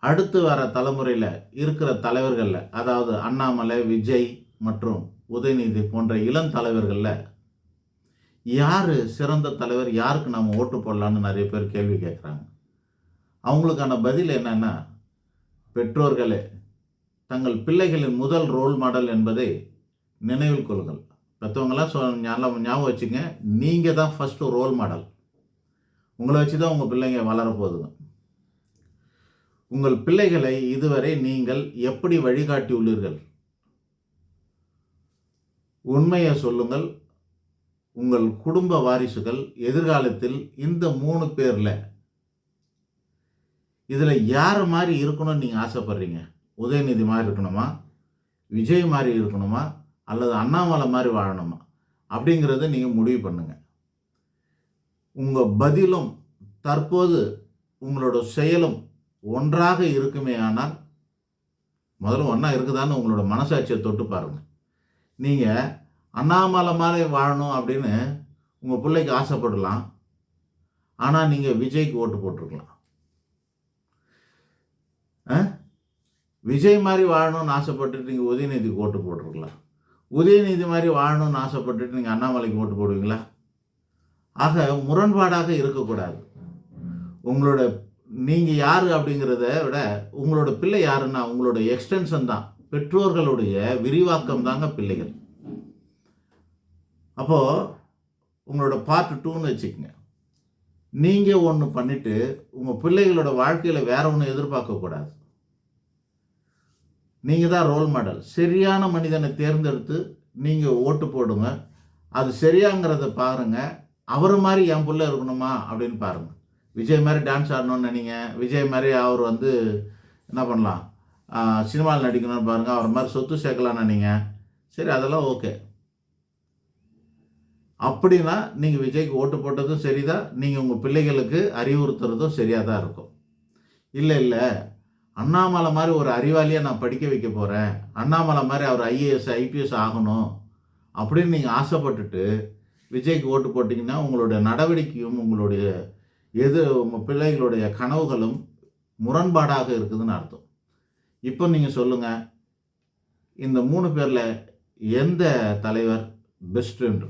அடுத்து வர தலைமுறையில் இருக்கிற தலைவர்களில், அதாவது அண்ணாமலை, விஜய் மற்றும் உதயநிதி போன்ற இளம் தலைவர்களில் யார் சிறந்த தலைவர், யாருக்கு நம்ம ஓட்டு போடலான்னு நிறைய பேர் கேள்வி கேட்குறாங்க. அவங்களுக்கான பதில் என்னென்னா, பெற்றோர்களே தங்கள் பிள்ளைகளின் முதல் ரோல் மாடல் என்பதை நினைவில் கொள்ளுங்கள். பெற்றவங்களாம் ஞாபகம் வச்சுங்க, நீங்கள் தான் ஃபஸ்ட்டு ரோல் மாடல். உங்களை வச்சு தான் உங்கள் பிள்ளைங்க வளரப்போகுதுங்க. உங்கள் பிள்ளைகளை இதுவரை நீங்கள் எப்படி வழிகாட்டியுள்ளீர்கள்? உண்மையை சொல்லுங்கள். உங்கள் குடும்ப வாரிசுகள் எதிர்காலத்தில் இந்த 3 பேரில் இதில் யார் மாதிரி இருக்கணும்னு நீங்கள் ஆசைப்படுறீங்க? உதயநிதி மாதிரி இருக்கணுமா, விஜய் மாதிரி இருக்கணுமா, அல்லது அண்ணாமலை மாதிரி வாழணுமா அப்படிங்கிறத நீங்கள் முடிவு பண்ணுங்கள். உங்கள் பதிலும் தற்போது உங்களோட செயலும் ஒன்றாக இருக்குமே ஆனால், முதல்ல ஒன்றா இருக்குதான்னு உங்களோட மனசாட்சியை தொட்டு பாருங்கள். நீங்கள் அண்ணாமலை மாதிரி வாழணும் அப்படின்னு உங்கள் பிள்ளைக்கு ஆசைப்படலாம், ஆனால் நீங்கள் விஜய்க்கு ஓட்டு போட்டிருக்கலாம். விஜய் மாதிரி வாழணும்னு ஆசைப்பட்டுட்டு நீங்கள் உதயநிதிக்கு ஓட்டு போட்டிருக்கலாம். உதயநிதி மாதிரி வாழணும்னு ஆசைப்பட்டுட்டு நீங்கள் அண்ணாமலைக்கு ஓட்டு போடுவீங்களா? ஆக முரண்பாடாக இருக்கக்கூடாது. உங்களோட நீங்கள் யார் அப்படிங்கிறத விட உங்களோட பிள்ளை யாருன்னா உங்களோட எக்ஸ்டென்ஷன் தான், பெற்றோர்களுடைய விரிவாக்கம் தாங்க பிள்ளைகள். அப்போது உங்களோட பார்ட் 2ன்னு வச்சுக்கோங்க. நீங்கள் ஒன்று பண்ணிவிட்டு உங்கள் பிள்ளைகளோட வாழ்க்கையில் வேற ஒன்று எதிர்பார்க்கக்கூடாது. நீங்கள் தான் ரோல் மாடல். சரியான மனிதனை தேர்ந்தெடுத்து நீங்கள் ஓட்டு போடுங்க. அது சரியாங்கிறத பாருங்கள். அவர் மாதிரி என் பிள்ளை இருக்கணுமா அப்படின்னு பாருங்கள். விஜய் மாதிரி டான்ஸ் ஆடணும்னு நினைங்க, விஜய் மாதிரி அவர் என்ன பண்ணலாம், சினிமாவில் நடிக்கணும்னு பாருங்கள், அவர் மாதிரி சொத்து சேர்க்கலான்னு நினைங்க. சரி, அதெல்லாம் ஓகே. அப்படின்னா நீங்கள் விஜய்க்கு ஓட்டு போட்டதும் சரிதான், நீங்கள் உங்கள் பிள்ளைகளுக்கு அறிவுறுத்துறதும் சரியாக தான் இருக்கும். இல்லை அண்ணாமலை மாதிரி ஒரு அறிவாளியாக நான் படிக்க வைக்க போகிறேன், அண்ணாமலை மாதிரி அவர் ஐஏஎஸ் ஐபிஎஸ் ஆகணும் அப்படின்னு நீங்கள் ஆசைப்பட்டுட்டு விஜய்க்கு ஓட்டு போட்டிங்கன்னா உங்களுடைய நடவடிக்கையும் உங்களுடைய உங்கள் பிள்ளைகளுடைய கனவுகளும் முரண்பாடாக இருக்குதுன்னு அர்த்தம். இப்போ நீங்கள் சொல்லுங்கள், இந்த 3 பேரில் எந்த தலைவர் பெஸ்ட்டுன்று?